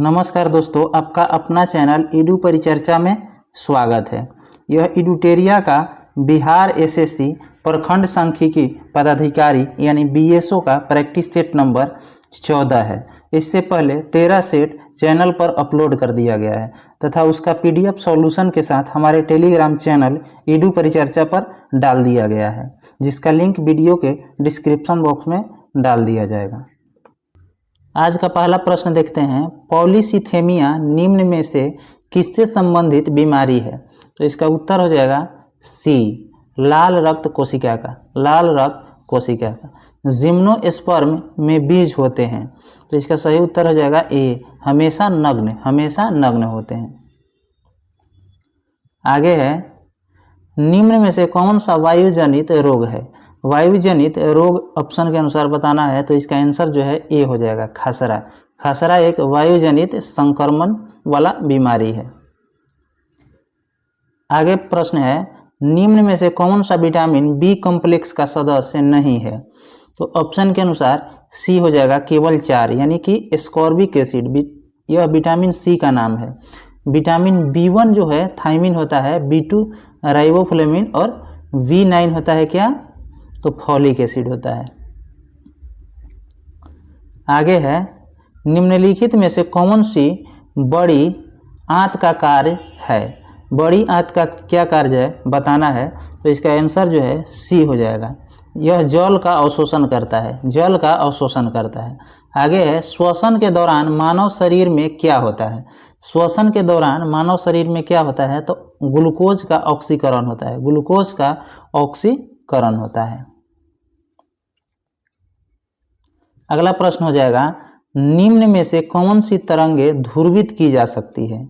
नमस्कार दोस्तों, आपका अपना चैनल ईडू परिचर्चा में स्वागत है। यह ईडूटेरिया का बिहार एसएससी प्रखंड सांख्यिकी पदाधिकारी यानी बीएसओ का प्रैक्टिस सेट नंबर 14 है। इससे पहले 13 सेट चैनल पर अपलोड कर दिया गया है तथा उसका पीडीएफ सॉल्यूशन के साथ हमारे टेलीग्राम चैनल ईडू परिचर्चा पर डाल दिया गया है, जिसका लिंक वीडियो के डिस्क्रिप्शन बॉक्स में डाल दिया जाएगा। आज का पहला प्रश्न देखते हैं। पॉलीसिथेमिया निम्न में से किससे संबंधित बीमारी है? तो इसका उत्तर हो जाएगा सी, लाल रक्त कोशिका का। लाल रक्त कोशिका का। जिम्नोस्पर्म में बीज होते हैं, तो इसका सही उत्तर हो जाएगा ए, हमेशा नग्न होते हैं। आगे है, निम्न में से कौन सा वायुजनित रोग है? वायुजनित रोग ऑप्शन के अनुसार बताना है, तो इसका आंसर जो है ए हो जाएगा, खसरा। खसरा एक वायुजनित संक्रमण वाला बीमारी है। आगे प्रश्न है, निम्न में से कौन सा विटामिन बी कॉम्प्लेक्स का सदस्य नहीं है? तो ऑप्शन के अनुसार सी हो जाएगा, केवल 4, यानी कि एस्कॉर्बिक एसिड। यह विटामिन सी का नाम है। विटामिन B1 जो है थायमिन होता है, B2 राइबोफ्लेविन और V9 होता है क्या? तो फॉलिक एसिड होता है। आगे है, निम्नलिखित में से कौन सी बड़ी आंत का कार्य है? बड़ी आंत का क्या कार्य है बताना है, तो इसका आंसर जो है सी हो जाएगा। यह जल का अवशोषण करता है, जल का अवशोषण करता है। आगे है, श्वसन के दौरान मानव शरीर में क्या होता है? श्वसन के दौरान मानव शरीर में क्या होता है? तो ग्लूकोज का ऑक्सीकरण होता है, ग्लूकोज का ऑक्सीकरण होता है। अगला प्रश्न हो जाएगा, निम्न में से कौन सी तरंगे ध्रुवित की जा सकती है?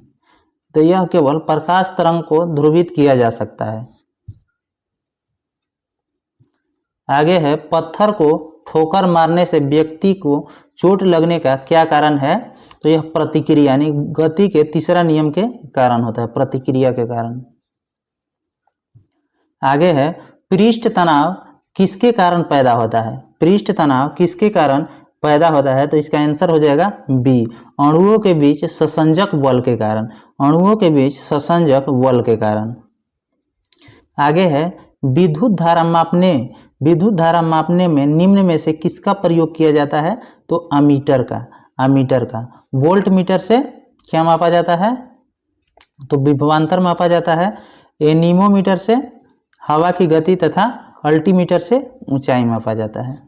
तो यह केवल प्रकाश तरंग को ध्रुवित किया जा सकता है। आगे है, पत्थर को ठोकर मारने से व्यक्ति को चोट लगने का क्या कारण है? तो यह प्रतिक्रिया यानी गति के तीसरा नियम के कारण होता है, प्रतिक्रिया के कारण। आगे है, पृष्ठ तनाव किसके कारण पैदा होता है? पृष्ठ तनाव किसके कारण पैदा होता है? तो इसका आंसर हो जाएगा बी, अणुओं के बीच ससंजक बल के कारण। अणुओं के बीच ससंजक बल के कारण। आगे है, विद्युत धारा मापने में निम्न में से किसका प्रयोग किया जाता है? तो अमीटर का। वोल्ट मीटर से क्या मापा जाता है? तो विभवांतर मापा जाता है। एनीमोमीटर से हवा की गति तथा अल्टीमीटर से ऊंचाई मापा जाता है।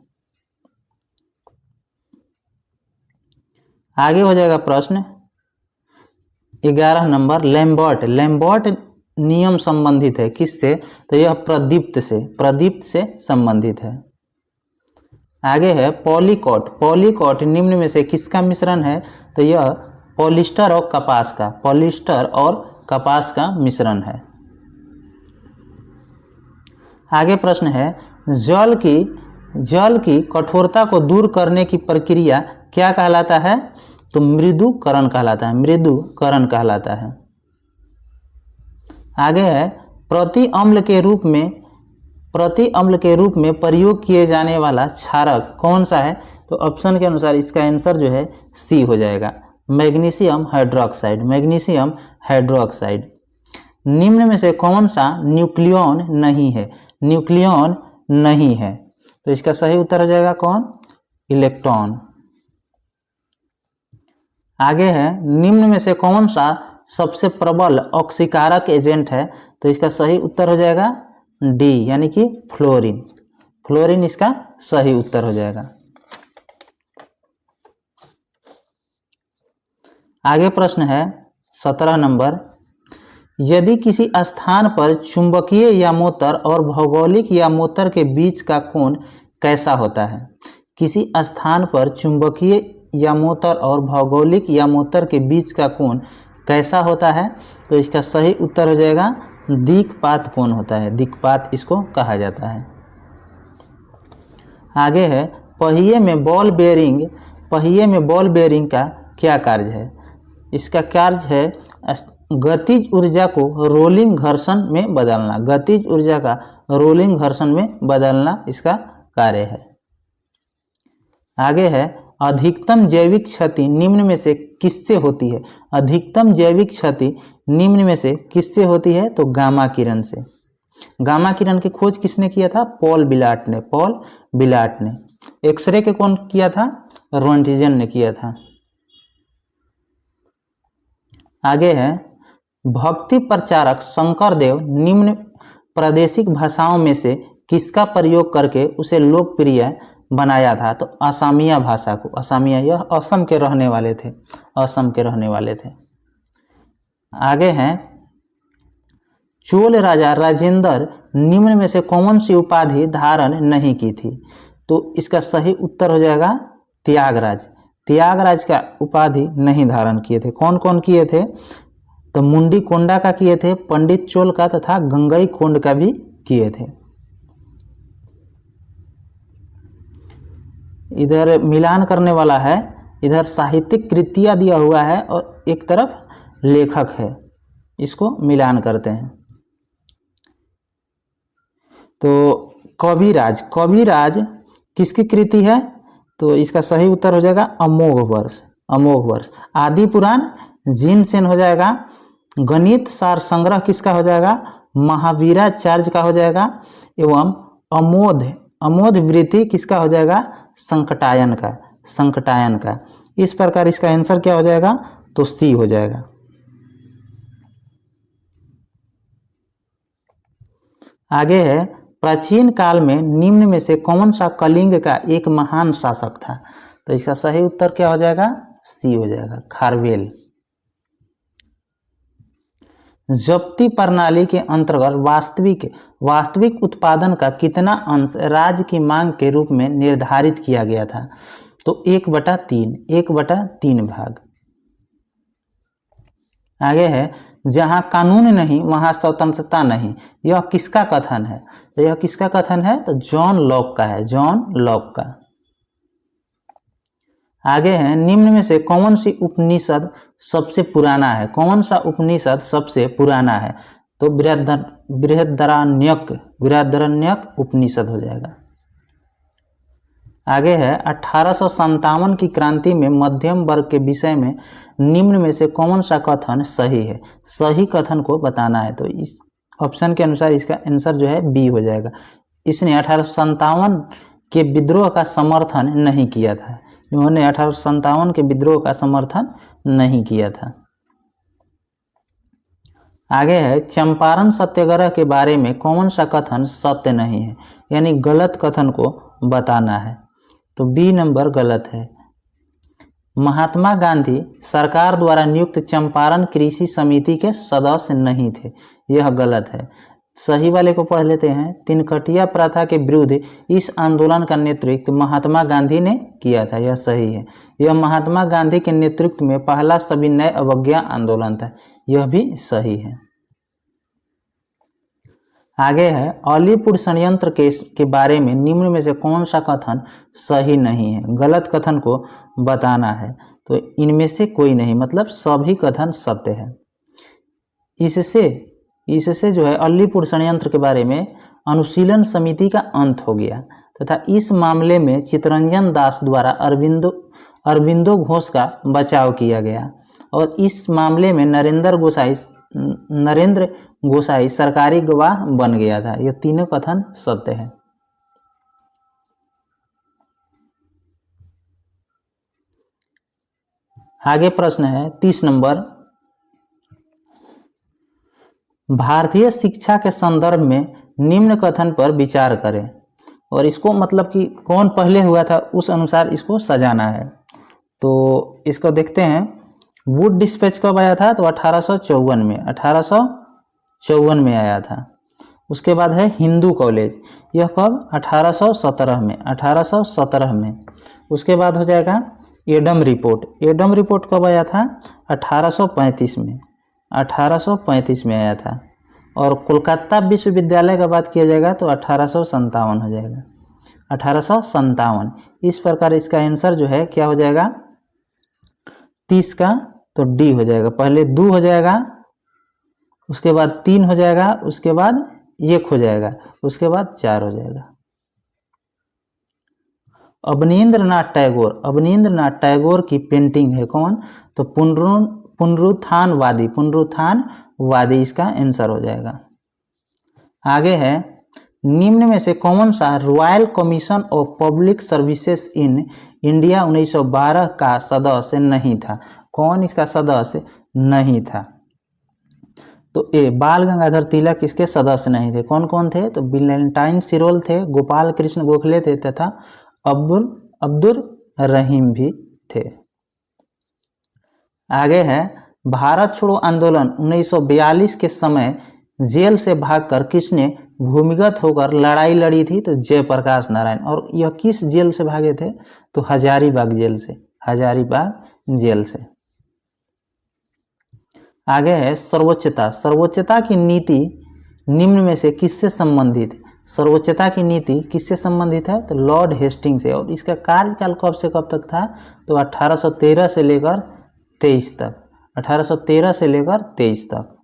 आगे हो जाएगा प्रश्न 11 नंबर, लैम्बर्ट नियम संबंधित है किससे? तो यह प्रदीप्त से संबंधित है। आगे है, पॉलीकॉट निम्न में से किसका मिश्रण है? तो यह पॉलिस्टर और कपास का मिश्रण है। आगे प्रश्न है, जल की कठोरता को दूर करने की प्रक्रिया क्या कहलाता है? तो मृदुकरण कहलाता है। आगे है, प्रति अम्ल के रूप में प्रयोग किए जाने वाला क्षारक कौन सा है? तो ऑप्शन के अनुसार इसका आंसर जो है सी हो जाएगा, मैग्नीशियम हाइड्रोक्साइड। निम्न में से कौन सा न्यूक्लियॉन नहीं है? तो इसका सही उत्तर हो जाएगा कौन? इलेक्ट्रॉन। आगे है, निम्न में से कौन सा सबसे प्रबल ऑक्सीकारक एजेंट है? तो इसका सही उत्तर हो जाएगा डी, यानी कि फ्लोरीन इसका सही उत्तर हो जाएगा। आगे प्रश्न है 17 नंबर, यदि किसी स्थान पर चुंबकीय यामोत्तर और भौगोलिक यामोत्तर के बीच का कोण कैसा होता है? किसी स्थान पर चुंबकीय यामोत्तर और भौगोलिक यामोत्तर के बीच का कोण कैसा होता है? तो इसका सही उत्तर हो जाएगा दिक्पात कोण होता है, दिक्पात इसको कहा जाता है। आगे है, पहिए में बॉल बेयरिंग का क्या कार्य है? इसका कार्य है गतिज ऊर्जा को रोलिंग घर्षण में बदलना, इसका कार्य है। आगे है, अधिकतम जैविक क्षति निम्न में से किससे होती है? अधिकतम जैविक क्षति निम्न में से किससे होती है? तो गामा किरण से। गामा किरण की खोज किसने किया था? पॉल बिलाट ने। पॉल बिलाट ने। एक्सरे के कौन किया था? रोंटिजन ने किया था। आगे है, भक्ति प्रचारक शंकरदेव निम्न प्रादेशिक भाषाओं में से किसका प्रयोग करके उसे लोकप्रिय बनाया था? तो असमिया भाषा को। असमिया, यह असम के रहने वाले थे। असम के रहने वाले थे। आगे हैं, चोल राजा राजेंद्र निम्न में से कौन सी उपाधि धारण नहीं की थी? तो इसका सही उत्तर हो जाएगा त्यागराज। त्यागराज का उपाधि नहीं धारण किए थे। कौन कौन किए थे? तो मुंडी कोंडा का किए थे, पंडित चोल का तथा गंगई कोंड का भी किए थे। इधर मिलान करने वाला है, इधर साहित्यिक कृतियां दिया हुआ है और एक तरफ लेखक है, इसको मिलान करते हैं। तो कविराज, कविराज किसकी कृति है? तो इसका सही उत्तर हो जाएगा अमोघ वर्ष। अमोघ वर्ष। आदि पुराण जिनसेन हो जाएगा। गणित सार संग्रह किसका हो जाएगा? महावीराचार्य का हो जाएगा। एवं अमोध, अमोध वृत्ति किसका हो जाएगा? संकटायन का। संकटायन का। इस प्रकार इसका आंसर क्या हो जाएगा? तो सी हो जाएगा। आगे है, प्राचीन काल में निम्न में से कौन सा कलिंग का एक महान शासक था? तो इसका सही उत्तर क्या हो जाएगा? सी हो जाएगा, खारवेल। जब्ती प्रणाली के अंतर्गत वास्तविक उत्पादन का कितना अंश राज्य की मांग के रूप में निर्धारित किया गया था? तो 1/3, 1/3 भाग। आगे है, जहां कानून नहीं वहां स्वतंत्रता नहीं, यह किसका कथन है? तो यह किसका कथन है? तो जॉन लॉक का है। जॉन लॉक का। आगे है, निम्न में से कौन सी उपनिषद सबसे पुराना है? कौन सा उपनिषद सबसे पुराना है? तो बृहदारण्यक उपनिषद हो जाएगा। आगे है, 1857 की क्रांति में मध्यम वर्ग के विषय में निम्न में से कौन सा कथन सही है? सही कथन को बताना है। तो इस ऑप्शन के अनुसार इसका आंसर जो है बी हो जाएगा। इसने 1857 के विद्रोह का समर्थन नहीं किया था। इन्होंने 1857 के विद्रोह का समर्थन नहीं किया था। आगे है, चंपारण सत्याग्रह के बारे में कौन सा कथन सत्य नहीं है? यानी गलत कथन को बताना है। तो बी नंबर गलत है। महात्मा गांधी सरकार द्वारा नियुक्त चंपारण कृषि समिति के सदस्य नहीं थे, यह गलत है। सही वाले को पढ़ लेते हैं। तिनकटिया प्रथा के विरुद्ध इस आंदोलन का नेतृत्व महात्मा गांधी ने किया था, यह सही है। यह महात्मा गांधी के नेतृत्व में पहला सविनय अवज्ञा आंदोलन था, यह भी सही है। आगे है, अलीपुर षड्यंत्र केस के बारे में निम्न में से कौन सा कथन सही नहीं है? गलत कथन को बताना है। तो इनमें से कोई नहीं, मतलब सभी कथन सत्य है। इससे जो है अलीपुर षड्यंत्र के बारे में अनुशीलन समिति का अंत हो गया तथा इस मामले में चित्तरंजन दास द्वारा अरविंदो घोष का बचाव किया गया और इस मामले में नरेंद्र गोसाई सरकारी गवाह बन गया था। ये तीनों कथन सत्य है। आगे प्रश्न है 30 नंबर, भारतीय शिक्षा के संदर्भ में निम्न कथन पर विचार करें और इसको मतलब कि कौन पहले हुआ था उस अनुसार इसको सजाना है। तो इसको देखते हैं। वुड डिस्पैच कब आया था? तो 1854 में, 1854 में आया था। उसके बाद है हिंदू कॉलेज, यह कब? 1817 में, 1817 में। उसके बाद हो जाएगा एडम रिपोर्ट। एडम रिपोर्ट कब आया था? 1835 में, 1835 में आया था। और कोलकाता विश्वविद्यालय का बात किया जाएगा तो 1857 हो जाएगा, 1857। इस प्रकार इसका आंसर जो है क्या हो जाएगा? 30 का तो डी हो जाएगा। पहले 2 हो जाएगा, उसके बाद 3 हो जाएगा, उसके बाद 1 हो जाएगा, उसके बाद 4 हो जाएगा। अवनींद्रनाथ टैगोर की पेंटिंग है कौन? तो पुनरुत्थानवादी इसका आंसर हो जाएगा। आगे है, निम्न में से कौन सा royal commission of public services in India 1912 का सदस्य नहीं था? कौन इसका सदस्य नहीं था? तो ए, बाल गंगाधर तिलक इसके सदस्य नहीं थे। कौन कौन थे? तो वैलेंटाइन सिरोल थे, गोपाल कृष्ण गोखले थे तथा अब्दुल रहीम भी थे। आगे है, भारत छोड़ो आंदोलन 1942 के समय जेल से भागकर किसने भूमिगत होकर लड़ाई लड़ी थी? तो जयप्रकाश नारायण। और यह किस जेल से भागे थे? तो हजारीबाग जेल से, हजारीबाग जेल से। आगे है, सर्वोच्चता की नीति निम्न में से किससे संबंधित? सर्वोच्चता की नीति किससे संबंधित है? तो लॉर्ड हेस्टिंग्स से। और इसका कार्यकाल कब से कब तक था? तो 1813 से लेकर 23 तक, 1813 से लेकर 23 तक।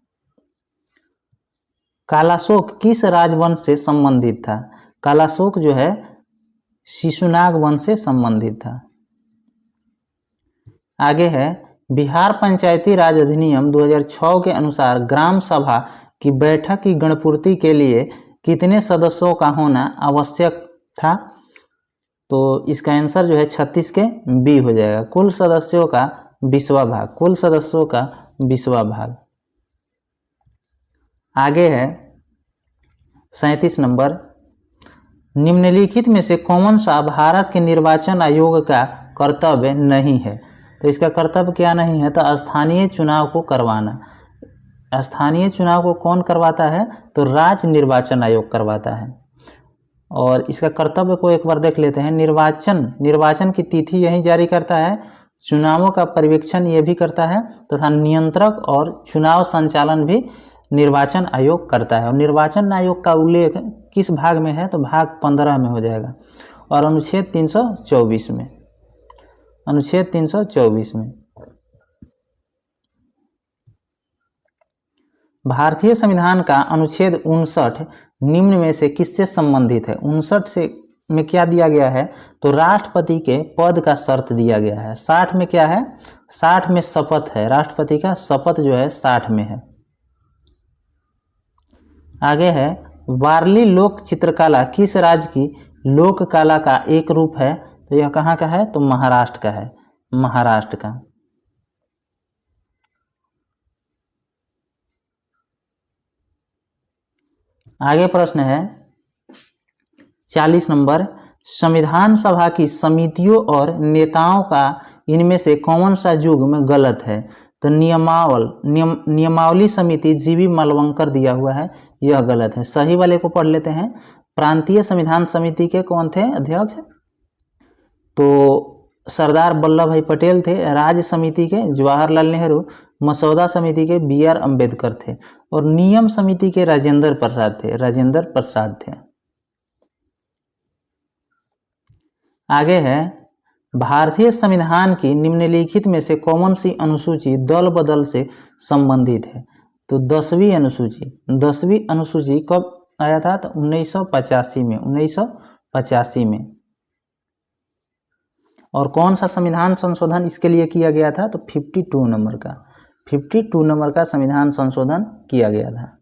कालाशोक किस राजवंश से संबंधित था? कालाशोक जो है शिशुनाग वंश से संबंधित था। आगे है, बिहार पंचायती राज अधिनियम 2006 के अनुसार ग्राम सभा की बैठक की गणपूर्ति के लिए कितने सदस्यों का होना आवश्यक था? तो इसका आंसर जो है 36 के बी हो जाएगा। कुल सदस्यों का 20वां भाग, कुल सदस्यों का 20वां भाग। आगे है 37 नंबर, निम्नलिखित में से कौन सा भारत के निर्वाचन आयोग का कर्तव्य नहीं है? तो इसका कर्तव्य क्या नहीं है? तो स्थानीय चुनाव को करवाना। स्थानीय चुनाव को कौन करवाता है? तो राज्य निर्वाचन आयोग करवाता है। और इसका कर्तव्य को एक बार देख लेते हैं। निर्वाचन की तिथि यही जारी करता है, चुनावों का पर्यवेक्षण ये भी करता है तथा नियंत्रक और चुनाव संचालन भी निर्वाचन आयोग करता है। और निर्वाचन आयोग का उल्लेख किस भाग में है? तो भाग 15 में हो जाएगा और अनुच्छेद 324 में, अनुच्छेद 324 में। भारतीय संविधान का अनुच्छेद 59 निम्न में से किससे संबंधित है? 59 से में क्या दिया गया है? तो राष्ट्रपति के पद का शर्त दिया गया है। 60 में क्या है? 60 में शपथ है, राष्ट्रपति का शपथ जो है 60 में है। आगे है, वारली लोक चित्रकला किस राज्य की लोक कला का एक रूप है? तो यह कहाँ का है? तो महाराष्ट्र का है, महाराष्ट्र का। आगे प्रश्न है 40 नंबर, संविधान सभा की समितियों और नेताओं का इनमें से कौन सा युग्म गलत है? तो नियमावली समिति जीवी मालवंकर दिया हुआ है, यह गलत है। सही वाले को पढ़ लेते हैं। प्रांतीय संविधान समिति के कौन थे अध्यक्ष? तो सरदार वल्लभ भाई पटेल थे। राज्य समिति के जवाहरलाल नेहरू, मसौदा समिति के BR अम्बेडकर थे और नियम समिति के राजेंद्र प्रसाद थे, राजेंद्र प्रसाद थे। आगे है, भारतीय संविधान की निम्नलिखित में से कौन सी अनुसूची दल बदल से संबंधित है? तो 10वीं अनुसूची। 10वीं अनुसूची कब आया था? तो 1985 में, 1985 में। और कौन सा संविधान संशोधन इसके लिए किया गया था? तो 52 नंबर का, 52 नंबर का संविधान संशोधन किया गया था।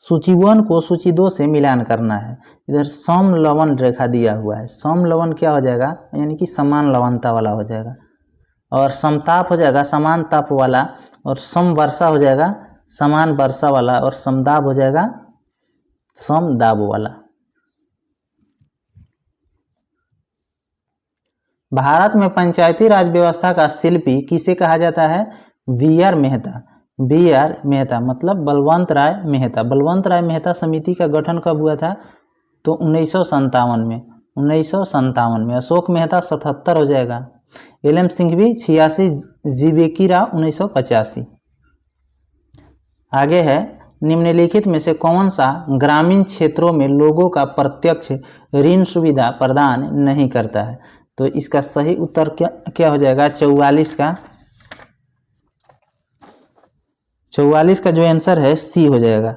सूची 1 को सूची 2 से मिलान करना है। इधर सम लवन रेखा दिया हुआ है। सम लवन क्या हो जाएगा? यानी कि समान लवणता वाला हो जाएगा। और समताप हो जाएगा समान ताप वाला। और सम वर्षा हो जाएगा समान वर्षा वाला। और समदाब हो जाएगा समदाब वाला। भारत में पंचायती राज व्यवस्था का शिल्पी किसे कहा जाता है? BR मेहता। BR मेहता मतलब बलवंत राय मेहता। बलवंत राय मेहता समिति का गठन कब हुआ था? तो 1957 में, 1957 में। अशोक मेहता 77 हो जाएगा। LM सिंघवी 86, जीवेकी राव 1985। आगे है, निम्नलिखित में से कौन सा ग्रामीण क्षेत्रों में लोगों का प्रत्यक्ष ऋण सुविधा प्रदान नहीं करता है? तो इसका सही उत्तर क्या हो जाएगा? 44 का, 44 का जो आंसर है C हो जाएगा।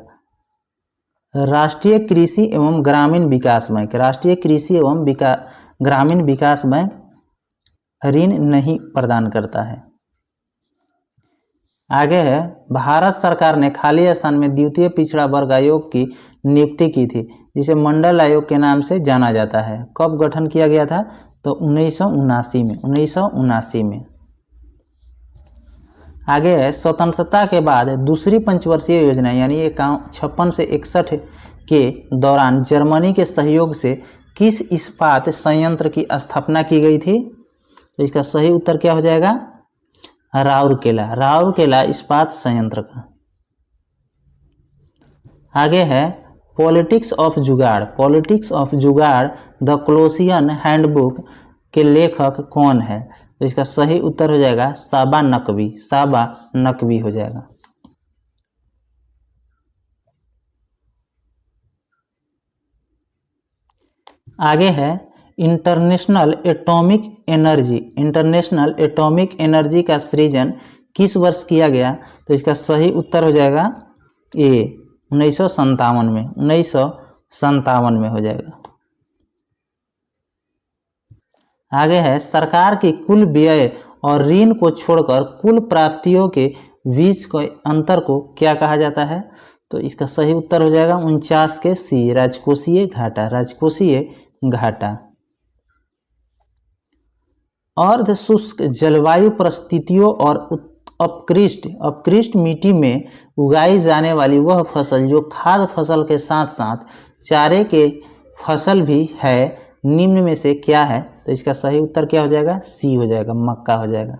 राष्ट्रीय कृषि एवं ग्रामीण विकास बैंक, राष्ट्रीय कृषि एवं ग्रामीण विकास बैंक ऋण नहीं प्रदान करता है। आगे है, भारत सरकार ने खाली स्थान में द्वितीय पिछड़ा वर्ग आयोग की नियुक्ति की थी, जिसे मंडल आयोग के नाम से जाना जाता है। कब गठन किया गया था? तो 1979 में। आगे है, स्वतंत्रता के बाद दूसरी पंचवर्षीय योजना यानी 56 से 61 के दौरान जर्मनी के सहयोग से किस इस्पात संयंत्र की स्थापना की गई थी? तो इसका सही उत्तर क्या हो जाएगा? राउरकेला इस्पात संयंत्र का। आगे है, पॉलिटिक्स ऑफ जुगाड़ द क्लोसियन हैंडबुक के लेखक कौन है? तो इसका सही उत्तर हो जाएगा साबा नकवी हो जाएगा। आगे है, इंटरनेशनल एटॉमिक एनर्जी का सृजन किस वर्ष किया गया? तो इसका सही उत्तर हो जाएगा ए 1957 में हो जाएगा। आगे है, सरकार की कुल व्यय और ऋण को छोड़कर कुल प्राप्तियों के बीच के अंतर को क्या कहा जाता है? तो इसका सही उत्तर हो जाएगा 49 के सी, राजकोषीय घाटा। अर्ध शुष्क जलवायु परिस्थितियों और अपकृष्ट मिट्टी में उगाई जाने वाली वह फसल जो खाद्य फसल के साथ साथ चारे के फसल भी है, निम्न में से क्या है? तो इसका सही उत्तर क्या हो जाएगा? सी हो जाएगा, मक्का हो जाएगा।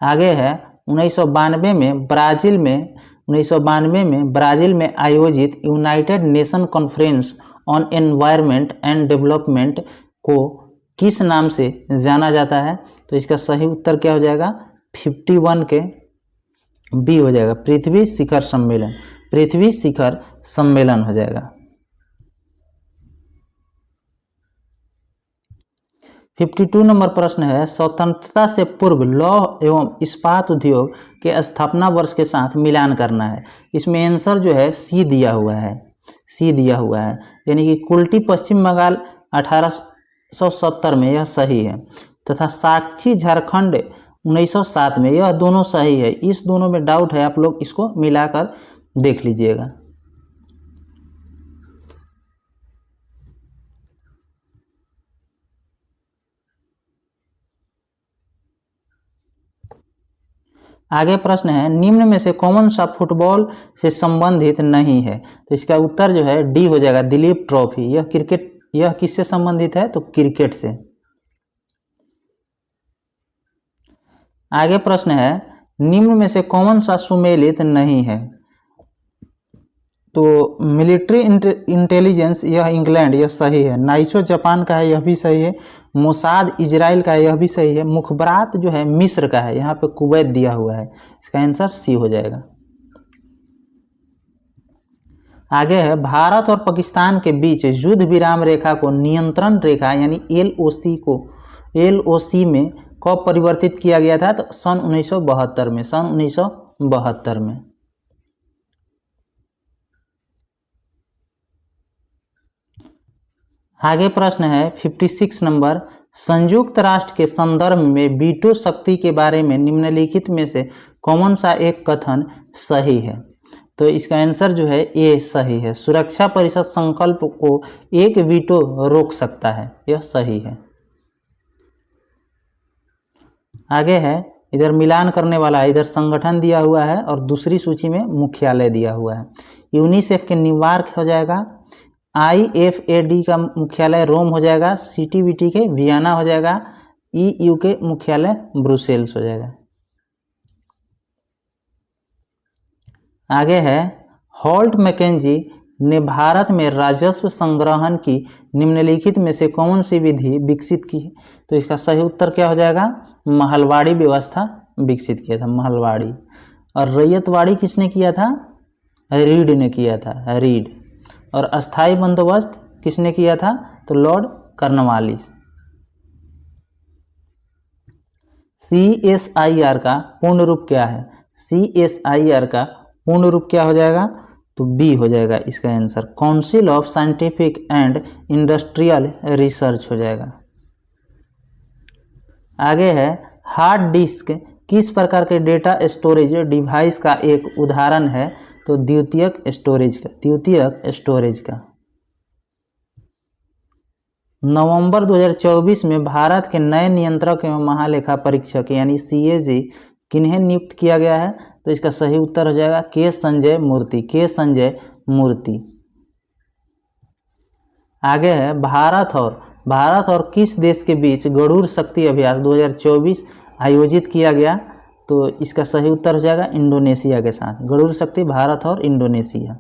आगे है, 1992 में ब्राजील में आयोजित United nation conference on environment and development को किस नाम से जाना जाता है? तो इसका सही उत्तर क्या हो जाएगा? 51 के बी हो जाएगा, पृथ्वी शिखर सम्मेलन हो जाएगा। 52 नंबर प्रश्न है, स्वतंत्रता से पूर्व लौह एवं इस्पात उद्योग के स्थापना वर्ष के साथ मिलान करना है। इसमें आंसर जो है सी दिया हुआ है, यानी कि कुल्टी पश्चिम बंगाल 1870 में, यह सही है, तथा साक्षी झारखंड 1907 में, यह दोनों सही है। इस दोनों में डाउट है, आप लोग इसको मिलाकर देख लीजिएगा। आगे प्रश्न है, निम्न में से कौन सा फुटबॉल से संबंधित नहीं है? तो इसका उत्तर जो है डी हो जाएगा, दिलीप ट्रॉफी। यह किससे संबंधित है? तो क्रिकेट से। आगे प्रश्न है, निम्न में से कौन सा सुमेलित नहीं है? तो मिलिट्री इंटेलिजेंस, यह इंग्लैंड, यह सही है। नाइसो जापान का है, यह भी सही है। मोसाद इजराइल का है, यह भी सही है। मुखबरात जो है मिस्र का है, यहाँ पे कुवैत दिया हुआ है, इसका आंसर सी हो जाएगा। आगे है, भारत और पाकिस्तान के बीच युद्ध विराम रेखा को नियंत्रण रेखा यानी LOC में कब परिवर्तित किया गया था? तो सन 1972 में। आगे प्रश्न है 56 नंबर, संयुक्त राष्ट्र के संदर्भ में वीटो शक्ति के बारे में निम्नलिखित में से कौन सा एक कथन सही है? तो इसका आंसर जो है ए सही है। सुरक्षा परिषद संकल्प को एक वीटो रोक सकता है, यह सही है। आगे है, इधर मिलान करने वाला है, इधर संगठन दिया हुआ है और दूसरी सूची में मुख्यालय दिया हुआ है। यूनिसेफ के न्यूयॉर्क हो जाएगा, IFAD का मुख्यालय रोम हो जाएगा, CTBT के वियना हो जाएगा, EU के मुख्यालय ब्रुसेल्स हो जाएगा। आगे है, हॉल्ट मैकेंजी ने भारत में राजस्व संग्रहण की निम्नलिखित में से कौन सी विधि विकसित की? तो इसका सही उत्तर क्या हो जाएगा? महलवाड़ी व्यवस्था विकसित किया था, महलवाड़ी। और रैयतवाड़ी किसने किया था? रीड ने किया था, रीड। और अस्थाई बंदोबस्त किसने किया था? तो लॉर्ड कॉर्नवालिस। CSIR का पूर्ण रूप क्या है? CSIR का पूर्ण रूप क्या हो जाएगा, तो बी हो जाएगा इसका answer. Council of scientific and industrial research हो जाएगा। आगे है हार्ड डिस्क किस प्रकार के डेटा स्टोरेज डिवाइस का एक उदाहरण है, तो द्वितीयक स्टोरेज का। नवंबर 2024 में भारत के नए नियंत्रक एवं महालेखा परीक्षक यानी CAG किन्हें नियुक्त किया गया है, तो इसका सही उत्तर हो जाएगा के संजय मूर्ति। आगे है भारत और किस देश के बीच गरुड़ शक्ति अभ्यास 2024 आयोजित किया गया, तो इसका सही उत्तर हो जाएगा इंडोनेशिया के साथ। गरुड़ शक्ति भारत और इंडोनेशिया।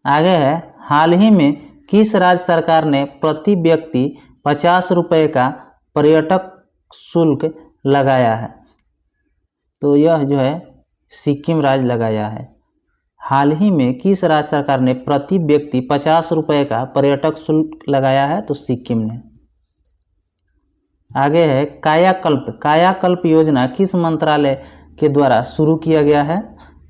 आगे है हाल ही में किस राज्य सरकार ने प्रति व्यक्ति 50 रुपये का पर्यटक शुल्क लगाया है, तो यह जो है सिक्किम राज्य लगाया है। हाल ही में किस राज्य सरकार ने प्रति व्यक्ति 50 रुपये का पर्यटक शुल्क लगाया है, तो सिक्किम ने। आगे है कायाकल्प योजना किस मंत्रालय के द्वारा शुरू किया गया है,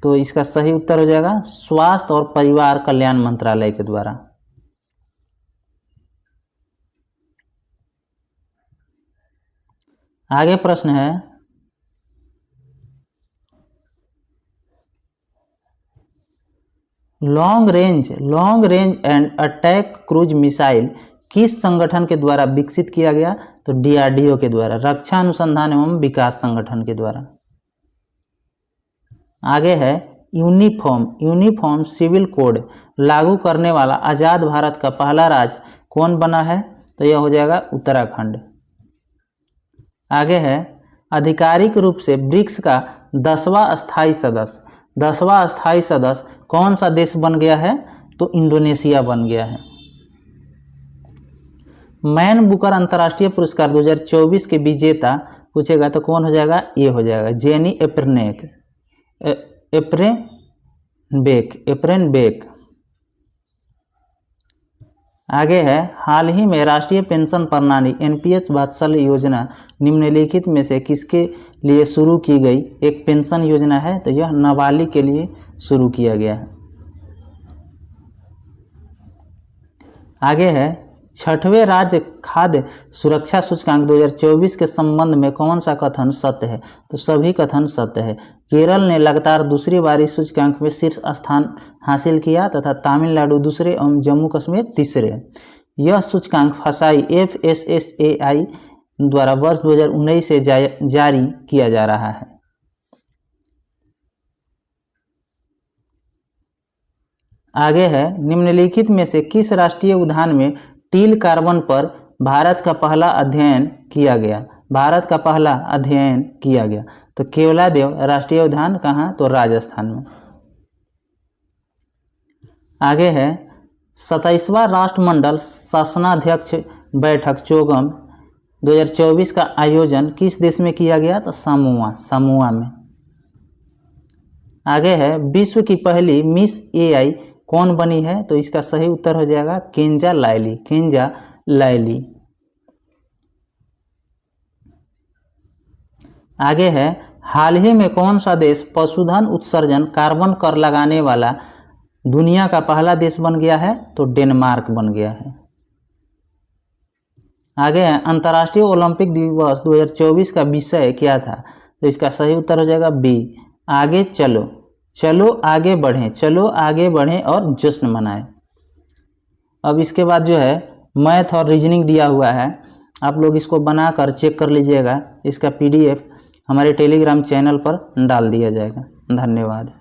तो इसका सही उत्तर हो जाएगा स्वास्थ्य और परिवार कल्याण मंत्रालय के द्वारा। आगे प्रश्न है long range and attack cruise missile किस संगठन के द्वारा विकसित किया गया, तो DRDO के द्वारा, रक्षा अनुसंधान एवं विकास संगठन के द्वारा। आगे है यूनिफॉर्म सिविल कोड लागू करने वाला आज़ाद भारत का पहला राज्य कौन बना है, तो यह हो जाएगा उत्तराखंड। आगे है आधिकारिक रूप से ब्रिक्स का 10वां स्थायी सदस्य कौन सा देश बन गया है, तो इंडोनेशिया बन गया है। मैन बुकर अंतर्राष्ट्रीय पुरस्कार 2024 के विजेता पूछेगा तो कौन हो जाएगा, ये हो जाएगा जेनी एप्रेनबेक। आगे है हाल ही में राष्ट्रीय पेंशन प्रणाली NPS वात्सल्य योजना निम्नलिखित में से किसके लिए शुरू की गई एक पेंशन योजना है, तो यह नाबालिग के लिए शुरू किया गया है। आगे है 6वें राज्य खाद्य सुरक्षा सूचकांक 2024 के संबंध में कौन सा कथन सत्य है, तो सभी कथन सत्य है। केरल ने लगातार दूसरी बार इस सूचकांक में शीर्ष स्थान हासिल किया तथा तमिलनाडु दूसरे एवं जम्मू कश्मीर तीसरे। यह सूचकांक फसाई FSSAI द्वारा वर्ष 2019 से जारी किया जा रहा है। आगे है निम्नलिखित में से किस राष्ट्रीय उद्यान में टील कार्बन पर भारत का पहला अध्ययन किया गया, तो केवलादेव राष्ट्रीय उद्यान कहाँ, तो राजस्थान में। आगे है 27वां राष्ट्रमंडल शासनाध्यक्ष बैठक चोगम 2024 का आयोजन किस देश में किया गया, तो सामोआ में। आगे है विश्व की पहली मिस AI कौन बनी है, तो इसका सही उत्तर हो जाएगा केंजा लाइली। आगे है हाल ही में कौन सा देश पशुधन उत्सर्जन कार्बन कर लगाने वाला दुनिया का पहला देश बन गया है, तो डेनमार्क बन गया है। आगे है अंतर्राष्ट्रीय ओलंपिक दिवस 2024 का विषय क्या था, तो इसका सही उत्तर हो जाएगा बी आगे चलो आगे बढ़ें और जश्न मनाएं। अब इसके बाद जो है मैथ और रीजनिंग दिया हुआ है, आप लोग इसको बनाकर चेक कर लीजिएगा। इसका PDF हमारे टेलीग्राम चैनल पर डाल दिया जाएगा। धन्यवाद।